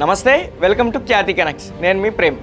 నమస్తే, welcome to Khyati connects. నేను మీ ప్రేమ్.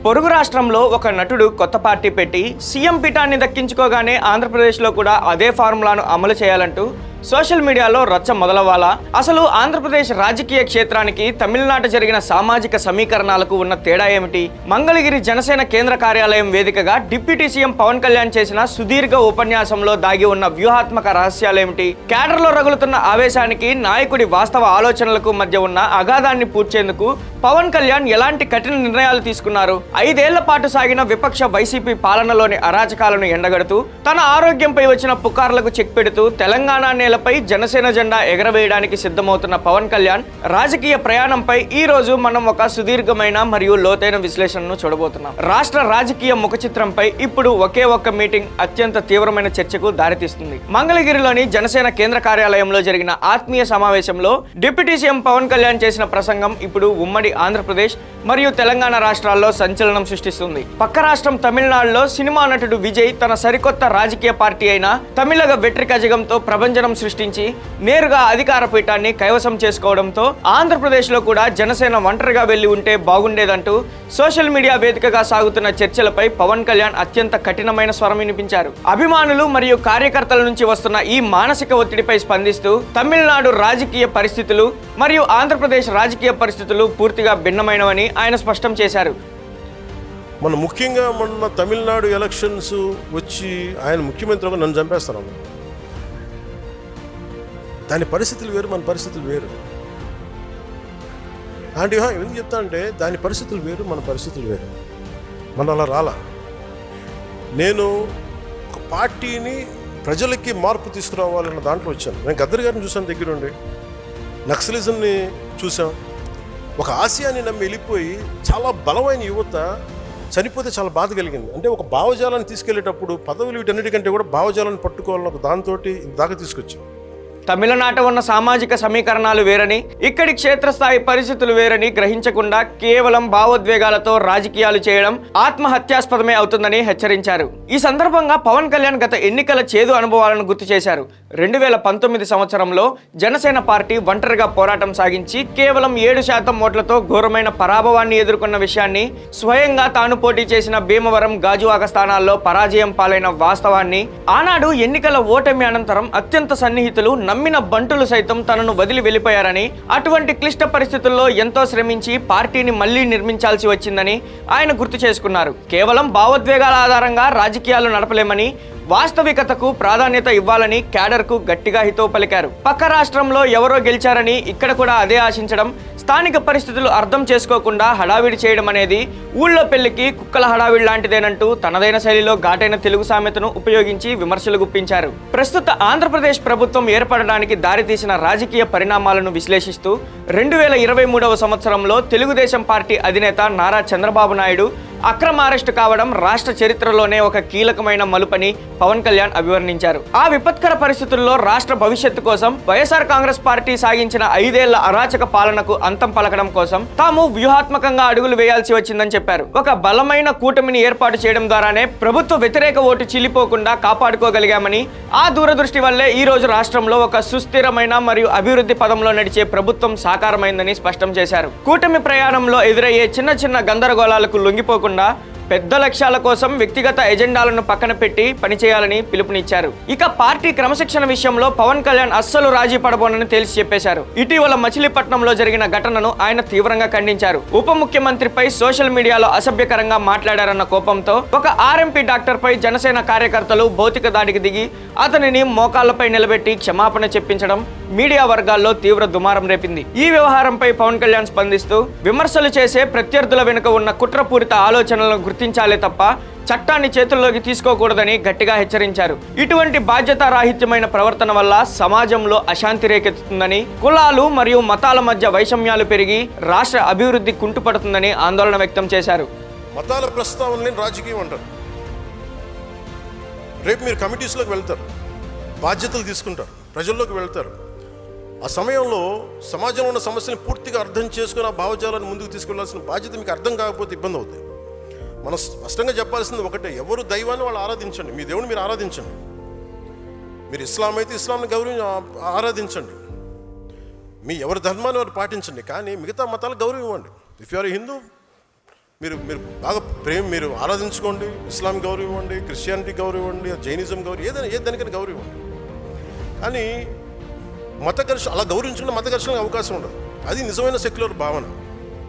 పొరుగు రాష్ట్రంలో ఒక నటుడు కొత్త పార్టీ పెట్టి సీఎం పీఠాన్ని దక్కించుకోగానే ఆంధ్రప్రదేశ్లో కూడా అదే ఫార్ములాను అమలు చేయాలంటూ సోషల్ మీడియాలో రచ్చ మొదలవ్వాలా? అసలు ఆంధ్రప్రదేశ్ రాజకీయ క్షేత్రానికి తమిళనాడు జరిగిన సామాజిక సమీకరణాలకు ఉన్న తేడా ఏమిటి? మంగళగిరి జనసేన కేంద్ర కార్యాలయం వేదికగా డిప్యూటీ సీఎం పవన్ కళ్యాణ్ చేసిన సుదీర్ఘ ఉపన్యాసంలో దాగి ఉన్న వ్యూహాత్మక రహస్యాలేమిటి? క్యాడర్లో రగులుతున్న ఆవేశానికి నాయకుడి వాస్తవ ఆలోచనలకు మధ్య ఉన్న అగాధాన్ని పూడ్చేందుకు పవన్ కళ్యాణ్ ఎలాంటి కఠిన నిర్ణయాలు తీసుకున్నారు? 5 ఏళ్ల పాటు సాగిన విపక్ష వైసీపీ పాలనలోని అరాచకాలను ఎండగడుతూ తన ఆరోగ్యంపై వచ్చిన పుకార్లకు చెక్ పెడుతూ తెలంగాణ నేలపై జనసేన జెండా ఎగరవేయడానికి సిద్ధమవుతున్న పవన్ కళ్యాణ్ రాజకీయ ప్రయాణంపై ఈ రోజు మనం ఒక సుదీర్ఘమైన మరియు లోతైన విశ్లేషణను చూడబోతున్నాం. రాష్ట్ర రాజకీయ ముఖ చిత్రంపై ఇప్పుడు ఒకే ఒక్క మీటింగ్ అత్యంత తీవ్రమైన చర్చకు దారితీస్తుంది. మంగళగిరిలోని జనసేన కేంద్ర కార్యాలయంలో జరిగిన ఆత్మీయ సమావేశంలో డిప్యూటీ సీఎం పవన్ కళ్యాణ్ చేసిన ప్రసంగం ఇప్పుడు ఉమ్మడి ఆంధ్రప్రదేశ్ మరియు తెలంగాణ రాష్ట్రాల్లో సంచలనం సృష్టిస్తుంది. పక్క రాష్ట్రం తమిళనాడులో సినిమా నటుడు విజయ్ తన సరికొత్త రాజకీయ పార్టీ అయిన తమిళగ వెట్రికజగంతో ప్రభంజనం సృష్టించి నేరుగా అధికార పీఠాన్ని కైవసం చేసుకోవడంతో ఆంధ్రప్రదేశ్లో కూడా జనసేన ఒంటరిగా వెళ్లి ఉంటే బాగుండేదంటూ సోషల్ మీడియా వేదికగా సాగుతున్న చర్చలపై పవన్ కళ్యాణ్ అత్యంత కఠినమైన స్వరం వినిపించారు. అభిమానులు మరియు కార్యకర్తల నుంచి వస్తున్న ఈ మానసిక ఒత్తిడిపై స్పందిస్తూ తమిళనాడు రాజకీయ పరిస్థితులు మరియు ఆంధ్రప్రదేశ్ రాజకీయ పరిస్థితులు పూర్తిగా భిన్నమైనవని ఆయన స్పష్టం చేశారు. ముఖ్యంగా మొన్న తమిళనాడు ఎలక్షన్స్ వచ్చి ఆయన ముఖ్యమంత్రిగా నన్ను చంపేస్తాను. దాని పరిస్థితులు వేరు, మన పరిస్థితులు వేరు. అంటే ఎందుకు చెప్తా అంటే దాని పరిస్థితులు వేరు, మన పరిస్థితులు వేరు. మన అలా రాలా. నేను ఒక పార్టీని ప్రజలకి మార్పు తీసుకురావాలన్న దాంట్లో వచ్చాను. నేను గద్దర్ గారిని చూసాను దగ్గరుండి, నక్సలిజంని చూసాం. ఒక ఆశయాన్ని నమ్మి వెళ్ళిపోయి చాలా బలమైన యువత చనిపోతే చాలా బాధ కలిగింది. అంటే ఒక భావజాలాన్ని తీసుకెళ్లేటప్పుడు పదవులు వీటన్నిటికంటే కూడా భావజాలాన్ని పట్టుకోవాలని ఒక దాంతో దాకా తీసుకొచ్చాం. తమిళనాట ఉన్న సామాజిక సమీకరణాలు వేరని, ఇక్కడి క్షేత్రస్థాయి పరిస్థితులు వేరని గ్రహించకుండా కేవలం భావోద్వేగాలతో రాజకీయాలు చేయడం ఆత్మహత్యాస్పదమే అవుతుందని హెచ్చరించారు. ఈ సందర్భంగా పవన్ కళ్యాణ్ గత ఎన్నికల చేదు అనుభవాలను గుర్తు చేశారు. 2019 సంవత్సరంలో జనసేన పార్టీ ఒంటరిగా పోరాటం సాగించి కేవలం 7% ఓట్లతో ఘోరమైన పరాభవాన్ని ఎదుర్కొన్న విషయాన్ని, స్వయంగా తాను పోటీ చేసిన భీమవరం, గాజువాక స్థానాల్లో పరాజయం పాలైన వాస్తవాన్ని, ఆనాడు ఎన్నికల ఓటమి అనంతరం అత్యంత సన్నిహితులు నమ్మిన బంటులు సైతం తనను వదిలి వెళ్ళిపోయారని, అటువంటి క్లిష్ట పరిస్థితుల్లో ఎంతో శ్రమించి పార్టీని మళ్లీ నిర్మించాల్సి వచ్చిందని ఆయన గుర్తు చేసుకున్నారు. కేవలం భావోద్వేగాల ఆధారంగా రాజకీయాలు నడపలేమని, వాస్తవికతకు ప్రాధాన్యత ఇవ్వాలని క్యాడర్కు గట్టిగా హితవు పలికారు. పక్క రాష్ట్రంలో ఎవరో గెలిచారని ఇక్కడ కూడా అదే ఆశించడం, స్థానిక పరిస్థితులు అర్థం చేసుకోకుండా హడావిడి చేయడం అనేది ఊళ్ళో పెళ్లికి కుక్కల హడావిడి లాంటిదేనంటూ తనదైన శైలిలో ఘాటైన తెలుగు సామెతను ఉపయోగించి విమర్శలు గుప్పించారు. ప్రస్తుత ఆంధ్రప్రదేశ్ ప్రభుత్వం ఏర్పడడానికి దారితీసిన రాజకీయ పరిణామాలను విశ్లేషిస్తూ 2023 సంవత్సరంలో తెలుగుదేశం పార్టీ అధినేత నారా చంద్రబాబు నాయుడు అక్రమ అరెస్టు కావడం రాష్ట్ర చరిత్రలోనే ఒక కీలకమైన మలుపని పవన్ కళ్యాణ్ అభివర్ణించారు. ఆ విపత్కర పరిస్థితుల్లో రాష్ట్ర భవిష్యత్తు కోసం వైఎస్ఆర్ కాంగ్రెస్ పార్టీ సాగించిన 5 ఏళ్ల అరాచక పాలనకు అంతం పలకడం కోసం తాము వ్యూహాత్మకంగా అడుగులు వేయాల్సి వచ్చిందని చెప్పారు. ఒక బలమైన కూటమిని ఏర్పాటు చేయడం ద్వారానే ప్రభుత్వ వ్యతిరేక ఓటు చీలిపోకుండా కాపాడుకోగలిగామని, ఆ దూరదృష్టి వల్లే ఈ రోజు రాష్ట్రంలో ఒక సుస్థిరమైన మరియు అభివృద్ధి పదంలో నడిచే ప్రభుత్వం సాకారమైందని స్పష్టం చేశారు. కూటమి ప్రయాణంలో ఎదురయ్యే చిన్న చిన్న గందరగోళాలకు లొంగిపోకుండా పెద్ద లక్ష్యాల కోసం వ్యక్తిగత ఎజెండాలను పక్కన పెట్టి పనిచేయాలని పిలుపునిచ్చారు. ఇక పార్టీ క్రమశిక్షణ విషయంలో పవన్ కళ్యాణ్ అస్సలు రాజీ పడబోనని తేల్చి చెప్పేశారు. ఇటీవల మచిలీపట్నంలో జరిగిన ఘటనను ఆయన తీవ్రంగా ఖండించారు. ఉప ముఖ్యమంత్రిపై సోషల్ మీడియాలో అసభ్యకరంగా మాట్లాడారన్న కోపంతో ఒక ఆర్ఎంపీ డాక్టర్ పై జనసేన కార్యకర్తలు భౌతిక దాడికి దిగి అతనిని మోకాళ్లపై నిలబెట్టి క్షమాపణ చెప్పించడం మీడియా వర్గాల్లో తీవ్ర దుమారం రేపింది. ఈ వ్యవహారంపై పవన్ కళ్యాణ్ స్పందిస్తూ విమర్శలు చేసే ప్రత్యర్థుల వెనుక ఉన్న కుట్రపూరిత ఆలోచనలను గుర్తించాలే తప్ప చట్టాన్ని చేతుల్లోకి తీసుకోకూడదని గట్టిగా హెచ్చరించారు. ఇటువంటి బాధ్యతారాహిత్యమైన ప్రవర్తన వల్ల సమాజంలో అశాంతి రేకెత్తుతుందని, కులాలు మరియు మతాల మధ్య వైషమ్యాలు పెరిగి రాష్ట్ర అభివృద్ధి కుంటుపడుతుందని ఆందోళన వ్యక్తం చేశారు. మతాల ప్రస్తావనని రాజకీయం అంటారు. రేపు మీరు కమిటీస్లోకి వెళ్తారు, బాధ్యతలు తీసుకుంటారు, ప్రజల్లోకి వెళ్తారు. ఆ సమయంలో సమాజంలో ఉన్న సమస్యలను పూర్తిగా అర్థం చేసుకుని ఆ భావజాలాన్ని ముందుకు తీసుకెళ్లాల్సిన బాధ్యత మీకు అర్థం కాకపోతే ఇబ్బంది అవుతుంది. మనం స్పష్టంగా చెప్పాల్సింది ఒకటే, ఎవరు దైవాన్ని వాళ్ళు ఆరాధించండి, మీ దేవుని మీరు ఆరాధించండి. మీరు ఇస్లాం అయితే ఇస్లాంని ఆరాధించండి, మీ ఎవరి ధర్మాన్ని వారు పాటించండి, కానీ మిగతా మతాలకు గౌరవం ఇవ్వండి. ఇఫ్ యు ఆర్ హిందూ, మీరు బాగా మీరు ఆరాధించుకోండి, ఇస్లాం గౌరవం ఇవ్వండి, క్రిస్టియానిటీ గౌరవం ఇవ్వండి, జైనిజం గౌరవం, ఏ దానికైనా గౌరవం ఇవ్వండి. కానీ మత ఘర్షణ అలా గౌరవించుకున్న మత ఘర్షణకు అవకాశం ఉండదు. అది నిజమైన సెక్యులర్ భావన.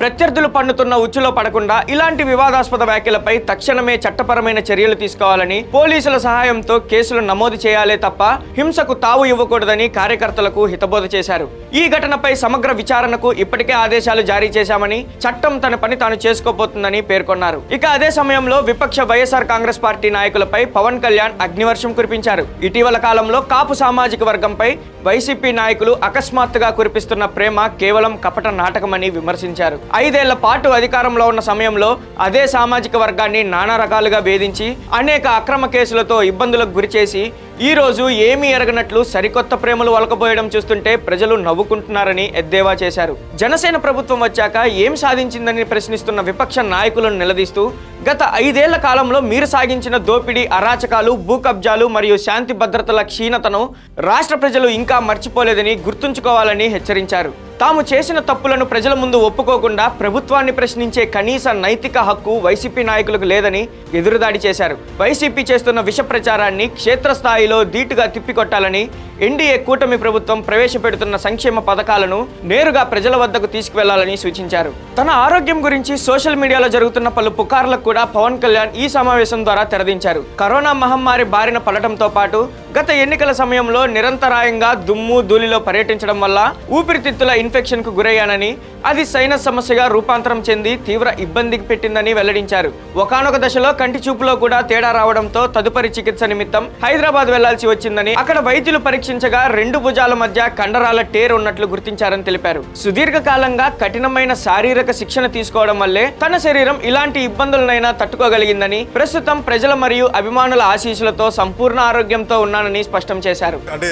ప్రత్యర్థులు పన్నుతున్న ఉచ్చులో పడకుండా ఇలాంటి వివాదాస్పద వ్యాఖ్యలపై తక్షణమే చట్టపరమైన చర్యలు తీసుకోవాలని, పోలీసుల సహాయంతో కేసులు నమోదు చేయాలే తప్ప హింసకు తావు ఇవ్వకూడదని కార్యకర్తలకు హితబోధ చేశారు. ఈ ఘటనపై సమగ్ర విచారణకు ఇప్పటికే ఆదేశాలు జారీ చేశామని, చట్టం తన పని తాను చేసుకోబోతుందని పేర్కొన్నారు. ఇక అదే సమయంలో విపక్ష వైఎస్ఆర్ కాంగ్రెస్ పార్టీ నాయకులపై పవన్ కళ్యాణ్ అగ్నివర్షం కురిపించారు. ఇటీవల కాలంలో కాపు సామాజిక వర్గంపై వైసీపీ నాయకులు అకస్మాత్తుగా కురిపిస్తున్న ప్రేమ కేవలం కపట నాటకమని విమర్శించారు. 5 ఏళ్ల పాటు అధికారంలో ఉన్న సమయంలో అదే సామాజిక వర్గాన్ని నానా రకాలుగా వేధించి అనేక అక్రమ కేసులతో ఇబ్బందులకు గురిచేసి ఈ రోజు ఏమీ ఎరగనట్లు సరికొత్త ప్రేమలు ఒలకబోయడం చూస్తుంటే ప్రజలు నవ్వుకుంటున్నారని ఎద్దేవా చేశారు. జనసేన ప్రభుత్వం వచ్చాక ఏం సాధించిందని ప్రశ్నిస్తున్న విపక్ష నాయకులను నిలదీస్తూ గత 5 ఏళ్ల కాలంలో మీరు సాగించిన దోపిడీ, అరాచకాలు, భూ కబ్జాలు మరియు శాంతి భద్రతల క్షీణతను రాష్ట్ర ప్రజలు ఇంకా మర్చిపోలేదని గుర్తుంచుకోవాలని హెచ్చరించారు. తాము చేసిన తప్పులను ప్రజల ముందు ఒప్పుకోకుండా ప్రభుత్వాన్ని ప్రశ్నించే కనీస నైతిక హక్కు వైసీపీ నాయకులకు లేదని ఎదురుదాడి చేశారు. వైసీపీ చేస్తున్న విష ప్రచారాన్ని క్షేత్రస్థాయిలో ధీటుగా తిప్పికొట్టాలని, ఎన్డీఏ కూటమి ప్రభుత్వం ప్రవేశపెడుతున్న సంక్షేమ పథకాలను నేరుగా ప్రజల వద్దకు తీసుకువెళ్లాలని సూచించారు. తన ఆరోగ్యం గురించి సోషల్ మీడియాలో జరుగుతున్న పలు పుకార్లకు కూడా పవన్ కళ్యాణ్ ఈ సమావేశం ద్వారా తెరదించారు. కరోనా మహమ్మారి బారిన పడటంతో పాటు గత ఎన్నికల సమయంలో నిరంతరాయంగా దుమ్ము ధూళిలో పర్యటించడం వల్ల ఊపిరితిత్తుల ఇన్ఫెక్షన్ కు గురయ్యానని, అది సైనస్ సమస్యగా రూపాంతరం చెంది తీవ్ర ఇబ్బందికి పెట్టిందని వెల్లడించారు. ఒకానొక దశలో కంటి చూపులో కూడా తేడా రావడంతో తదుపరి చికిత్స నిమిత్తం హైదరాబాద్ వెళ్లాల్సి వచ్చిందని, అక్కడ వైద్యులు పరీక్షించగా 2 భుజాల మధ్య కండరాల టేర్ ఉన్నట్లు గుర్తించారని తెలిపారు. సుదీర్ఘకాలంగా కఠినమైన శారీరక శిక్షణ తీసుకోవడం వల్లే తన శరీరం ఇలాంటి ఇబ్బందులనైనా తట్టుకోగలిగిందని, ప్రస్తుతం ప్రజల మరియు అభిమానుల ఆశీస్సులతో సంపూర్ణ ఆరోగ్యంతో ఉన్నానని స్పష్టం చేశారు. అంటే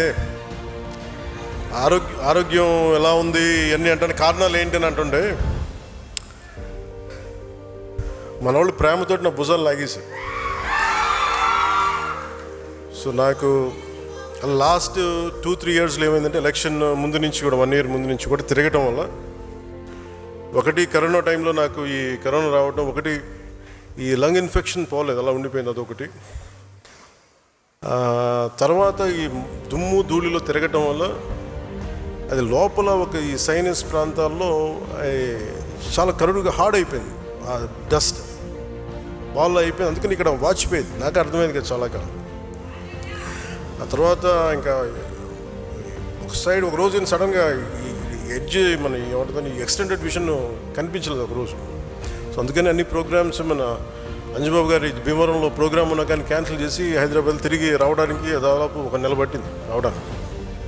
ఆరోగ్యం ఎలా ఉంది ఇవన్నీ అంటే కారణాలు ఏంటి అని అంటుండే, మనోళ్ళు ప్రేమతో నా భుజాలు లాగేశారు. సో నాకు లాస్ట్ 2-3 ఇయర్స్లో ఏమైందంటే, ఎలక్షన్ ముందు నుంచి కూడా 1 ఇయర్ ముందు నుంచి కూడా తిరగటం వల్ల, ఒకటి కరోనా టైంలో నాకు ఈ కరోనా రావడం, ఒకటి ఈ లంగ్ ఇన్ఫెక్షన్ పోలేదు, అలా ఉండిపోయింది, అదొకటి. తర్వాత ఈ దుమ్ము ధూళిలో తిరగటం వల్ల అది లోపల ఒక ఈ సైనస్ ప్రాంతాల్లో చాలా కరుడుగా హార్డ్ అయిపోయింది, ఆ డస్ట్ బాల్ అయిపోయింది. అందుకని ఇక్కడ వాచిపోయింది, నాకు అర్థమైంది కదా చాలా కాలం. ఆ తర్వాత ఇంకా ఒక సైడ్ ఒక రోజు సడన్గా ఈ ఎడ్జ్ మన ఏమంటుందని ఎక్స్టెండెడ్ విజన్ కనిపించలేదు ఒకరోజు. సో అందుకని అన్ని ప్రోగ్రామ్స్ మన అంజుబాబు గారి భీమవరంలో ప్రోగ్రామ్ ఉన్నా కానీ క్యాన్సిల్ చేసి హైదరాబాద్ తిరిగి రావడానికి దాదాపు 1 నెల పట్టింది రావడానికి.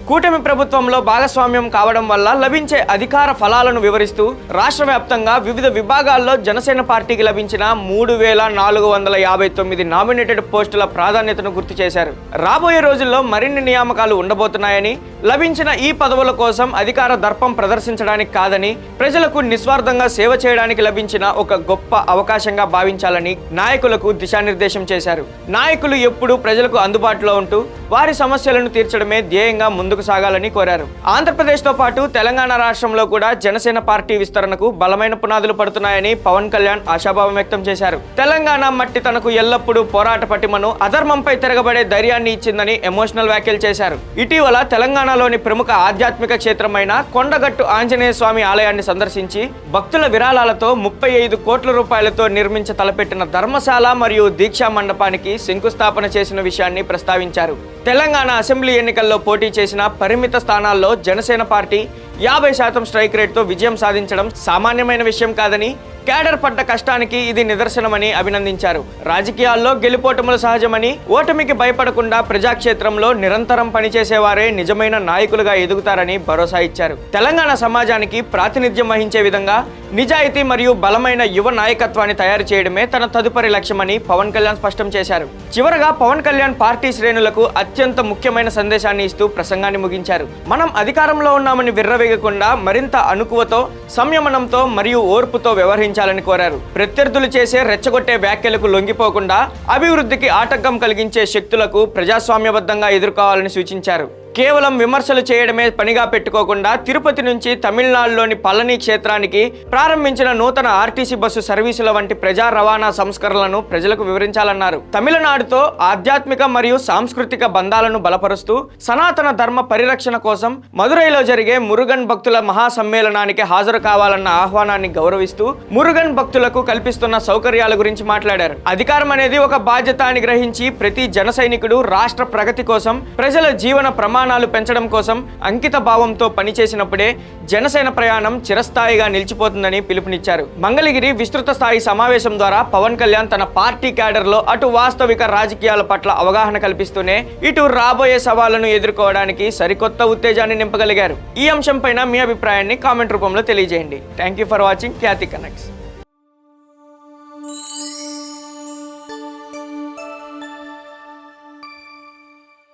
కూటమి ప్రభుత్వంలో భాగస్వామ్యం కావడం వల్ల లభించే అధికార ఫలాలను వివరిస్తూ రాష్ట్ర వ్యాప్తంగా వివిధ విభాగాల్లో జనసేన పార్టీకి లభించిన 3459 నామినేటెడ్ పోస్టుల ప్రాధాన్యతను గుర్తు చేశారు. రాబోయే రోజుల్లో మరిన్ని నియామకాలు ఉండబోతున్నాయని, లభించిన ఈ పదవుల కోసం అధికార దర్పం ప్రదర్శించడానికి కాదని, ప్రజలకు నిస్వార్థంగా సేవ చేయడానికి లభించిన ఒక గొప్ప అవకాశంగా భావించాలని నాయకులకు దిశానిర్దేశం చేశారు. నాయకులు ఎప్పుడూ ప్రజలకు అందుబాటులో ఉంటూ వారి సమస్యలను తీర్చడమే ధ్యేయంగా ముందుకు సాగాలని కోరారు. ఆంధ్రప్రదేశ్తో పాటు తెలంగాణ రాష్ట్రంలో కూడా జనసేన పార్టీ విస్తరణకు బలమైన పునాదులు పడుతున్నాయని పవన్ కళ్యాణ్ ఆశాభావం వ్యక్తం చేశారు. తెలంగాణ మట్టి తనకు ఎల్లప్పుడూ పోరాట పటిమను, అధర్మంపై తిరగబడే ధైర్యాన్ని ఇచ్చిందని ఎమోషనల్ వ్యాఖ్యలు చేశారు. ఇటీవల తెలంగాణలోని ప్రముఖ ఆధ్యాత్మిక క్షేత్రమైన కొండగట్టు ఆంజనేయ స్వామి ఆలయాన్ని సందర్శించి భక్తుల విరాళాలతో 35 కోట్ల రూపాయలతో నిర్మించ తలపెట్టిన ధర్మశాల మరియు దీక్షా మండపానికి శంకుస్థాపన చేసిన విషయాన్ని ప్రస్తావించారు. తెలంగాణ అసెంబ్లీ ఎన్నికల్లో పోటీ చేసిన పరిమిత స్థానాల్లో జనసేన పార్టీ 50% స్ట్రైక్ రేట్తో విజయం సాధించడం సామాన్యమైన విషయం కాదని, క్యాడర్ పడ్డ కష్టానికి ఇది నిదర్శనమని అభినందించారు. రాజకీయాల్లో గెలుపోటములు సహజమని, ఓటమికి భయపడకుండా ప్రజాక్షేత్రంలో నిరంతరం పనిచేసేవారే నిజమైన నాయకులుగా ఎదుగుతారని భరోసా ఇచ్చారు. తెలంగాణ సమాజానికి ప్రాతినిధ్యం వహించే విధంగా నిజాయితీ మరియు బలమైన యువ నాయకత్వాన్ని తయారు చేయడమే తన తదుపరి లక్ష్యమని పవన్ కళ్యాణ్ స్పష్టం చేశారు. చివరగా పవన్ కళ్యాణ్ పార్టీ శ్రేణులకు అత్యంత ముఖ్యమైన సందేశాన్ని ఇస్తూ ప్రసంగాన్ని ముగించారు. మనం అధికారంలో ఉన్నామని విర్రవీగుతున్న చెలరేగకుండా మరింత అణుకువతో, సంయమనంతో మరియు ఓర్పుతో వ్యవహరించాలని కోరారు. ప్రత్యర్థులు చేసే రెచ్చగొట్టే వ్యాఖ్యలకు లొంగిపోకుండా అభివృద్ధికి ఆటంకం కలిగించే శక్తులకు ప్రజాస్వామ్యబద్ధంగా ఎదుర్కోవాలని సూచించారు. కేవలం విమర్శలు చేయడమే పనిగా పెట్టుకోకుండా తిరుపతి నుంచి తమిళనాడులోని పళని క్షేత్రానికి ప్రారంభించిన నూతన ఆర్టీసీ బస్సు సర్వీసుల వంటి ప్రజా రవాణా సంస్కరణలను ప్రజలకు వివరించాలన్నారు. తమిళనాడుతో ఆధ్యాత్మిక మరియు సాంస్కృతిక బంధాలను బలపరుస్తూ సనాతన ధర్మ పరిరక్షణ కోసం మదురైలో జరిగే మురుగన్ భక్తుల మహాసమ్మేళనానికి హాజరు కావాలన్న ఆహ్వానాన్ని గౌరవిస్తూ మురుగన్ భక్తులకు కల్పిస్తున్న సౌకర్యాల గురించి మాట్లాడారు. అధికారం అనేది ఒక బాధ్యత అని గ్రహించి ప్రతి జన సైనికుడు రాష్ట్ర ప్రగతి కోసం, ప్రజల జీవన ప్రమాణాలు పెంచడం కోసం అంకిత భావంతో పనిచేసినప్పుడే జనసేన ప్రయాణం చిరస్థాయిగా నిలిచిపోతుందని పిలుపునిచ్చారు. మంగళగిరి విస్తృత స్థాయి సమావేశం ద్వారా పవన్ కళ్యాణ్ తన పార్టీ క్యాడర్లో అటు వాస్తవిక రాజకీయాల పట్ల అవగాహన కల్పిస్తూనే ఇటు రాబోయే సవాళ్లను ఎదుర్కోవడానికి సరికొత్త ఉత్తేజాన్ని నింపగలిగారు. ఈ అంశంపైన మీ అభిప్రాయాన్ని కామెంట్ రూపంలో తెలియజేయండి. Thank you for watching Khyati connects.